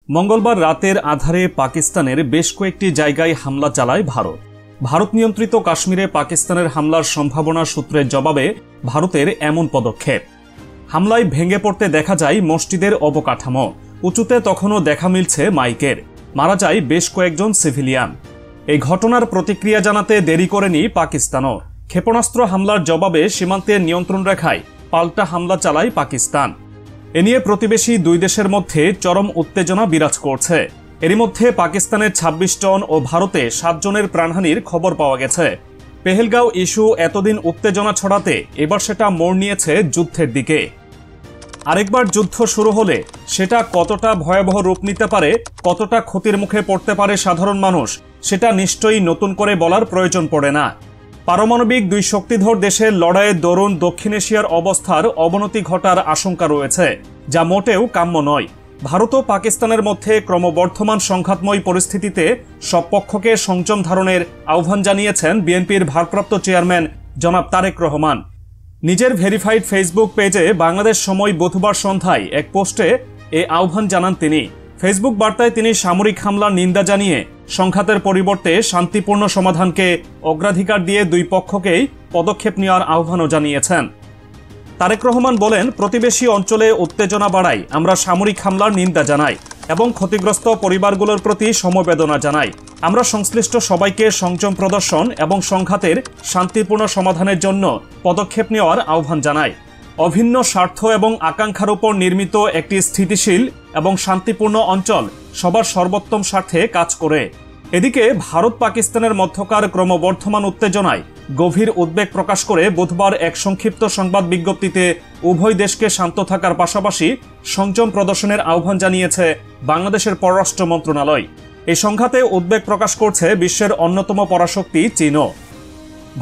মঙ্গলবার রাতের আধারে পাকিস্তানের বেশ কয়েকটি জায়গায় হামলা চালায় ভারত নিয়ন্ত্রিত কাশ্মীরে পাকিস্তানের হামলার সম্ভাবনা সূত্রের জবাবে ভারতের এমন পদক্ষেপ। হামলায় ভেঙে পড়তে দেখা যায় মসজিদের অবকাঠামো, উঁচুতে তখনও দেখা মিলছে মাইকের, মারা যায় বেশ কয়েকজন সিভিলিয়ান। এই ঘটনার প্রতিক্রিয়া জানাতে দেরি করেনি পাকিস্তানও। ক্ষেপণাস্ত্র হামলার জবাবে সীমান্তের নিয়ন্ত্রণ রেখায় পাল্টা হামলা চালায় পাকিস্তান। এ নিয়ে প্রতিবেশী দুই দেশের মধ্যে চরম উত্তেজনা বিরাজ করছে। এরই মধ্যে পাকিস্তানের ২৬ জন ও ভারতে ৭ জনের প্রাণহানির খবর পাওয়া গেছে। পেহেলগাঁও ইস্যু এতদিন উত্তেজনা ছড়াতে এবার সেটা মোড় নিয়েছে যুদ্ধের দিকে। আরেকবার যুদ্ধ শুরু হলে সেটা কতটা ভয়াবহ রূপ নিতে পারে, কতটা ক্ষতির মুখে পড়তে পারে সাধারণ মানুষ, সেটা নিশ্চয়ই নতুন করে বলার প্রয়োজন পড়ে না। পারমাণবিক দুই শক্তিধর দেশের লড়াইয়ের দরুন দক্ষিণ এশিয়ার অবস্থার অবনতি ঘটার আশঙ্কা রয়েছে, যা মোটেও কাম্য নয়। ভারত ও পাকিস্তানের মধ্যে ক্রমবর্ধমান সংঘাতময় পরিস্থিতিতে সব পক্ষকে সংযম ধারণের আহ্বান জানিয়েছেন বিএনপির ভারপ্রাপ্ত চেয়ারম্যান জনাব তারেক রহমান। নিজের ভেরিফাইড ফেসবুক পেজে বাংলাদেশ সময় বুধবার সন্ধ্যায় এক পোস্টে এ আহ্বান জানান তিনি। ফেসবুক বার্তায় তিনি সামরিক হামলার নিন্দা জানিয়ে সংঘাতের পরিবর্তে শান্তিপূর্ণ সমাধানকে অগ্রাধিকার দিয়ে দুই পক্ষকেই পদক্ষেপ নেওয়ার আহ্বানও জানিয়েছেন। তারেক রহমান বলেন, প্রতিবেশী অঞ্চলে উত্তেজনা বাড়ায় আমরা সামরিক হামলার নিন্দা জানাই এবং ক্ষতিগ্রস্ত পরিবারগুলোর প্রতি সমবেদনা জানাই। আমরা সংশ্লিষ্ট সবাইকে সংযম প্রদর্শন এবং সংঘাতের শান্তিপূর্ণ সমাধানের জন্য পদক্ষেপ নেওয়ার আহ্বান জানাই। অভিন্ন স্বার্থ এবং আকাঙ্ক্ষার উপর নির্মিত একটি স্থিতিশীল এবং শান্তিপূর্ণ অঞ্চল সবার সর্বোত্তম স্বার্থে কাজ করে। এদিকে ভারত পাকিস্তানের মধ্যকার ক্রমবর্ধমান উত্তেজনায় গভীর উদ্বেগ প্রকাশ করে বুধবার এক সংক্ষিপ্ত সংবাদ বিজ্ঞপ্তিতে উভয় দেশকে শান্ত থাকার পাশাপাশি সংযম প্রদর্শনের আহ্বান জানিয়েছে বাংলাদেশের পররাষ্ট্র মন্ত্রণালয়। এই সংঘাতে উদ্বেগ প্রকাশ করছে বিশ্বের অন্যতম পরাশক্তি চীনও।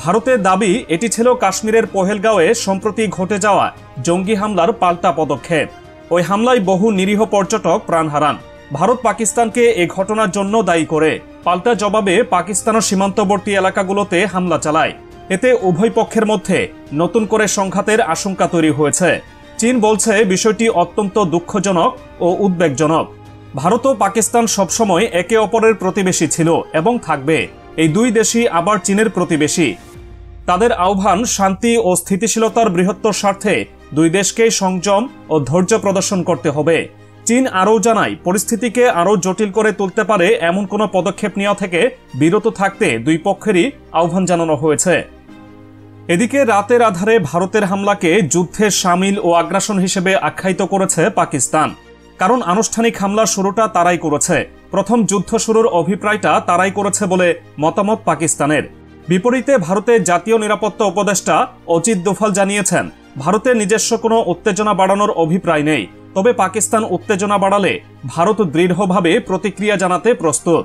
ভারতের দাবি, এটি ছিল কাশ্মীরের পহেলগাঁওয়ে সম্প্রতি ঘটে যাওয়া জঙ্গি হামলার পাল্টা পদক্ষেপ। ওই হামলায় বহু নিরীহ পর্যটক প্রাণ হারান। ভারত পাকিস্তানকে এ ঘটনার জন্য দায়ী করে পাল্টা জবাবে পাকিস্তানের সীমান্তবর্তী এলাকাগুলোতে হামলা চালায়। এতে উভয় পক্ষের মধ্যে নতুন করে সংঘাতের আশঙ্কা তৈরি হয়েছে। চীন বলছে বিষয়টি অত্যন্ত দুঃখজনক ও উদ্বেগজনক। ভারত ও পাকিস্তান সবসময় একে অপরের প্রতিবেশী ছিল এবং থাকবে। এই দুই দেশই আবার চীনের প্রতিবেশী। তাদের আহ্বান, শান্তি ও স্থিতিশীলতার বৃহত্তর স্বার্থে দুই দেশকেই সংযম ও ধৈর্য প্রদর্শন করতে হবে। চীন আরও জানায়, পরিস্থিতিকে আরও জটিল করে তুলতে পারে এমন কোনো পদক্ষেপ নেওয়া থেকে বিরত থাকতে দুই পক্ষেরই আহ্বান জানানো হয়েছে। এদিকে রাতের আধারে ভারতের হামলাকে যুদ্ধের শামিল ও আগ্রাসন হিসেবে আখ্যায়িত করেছে পাকিস্তান। কারণ আনুষ্ঠানিক হামলার শুরুটা তারাই করেছে, প্রথম যুদ্ধ শুরুর অভিপ্রায়টা তারাই করেছে বলে মতামত পাকিস্তানের। বিপরীতে ভারতের জাতীয় নিরাপত্তা উপদেষ্টা অজিত দোভাল জানিয়েছেন, ভারতের নিজস্ব কোনো উত্তেজনা বাড়ানোর অভিপ্রায় নেই, তবে পাকিস্তান উত্তেজনা বাড়ালে ভারত দৃঢ়ভাবে প্রতিক্রিয়া জানাতে প্রস্তুত।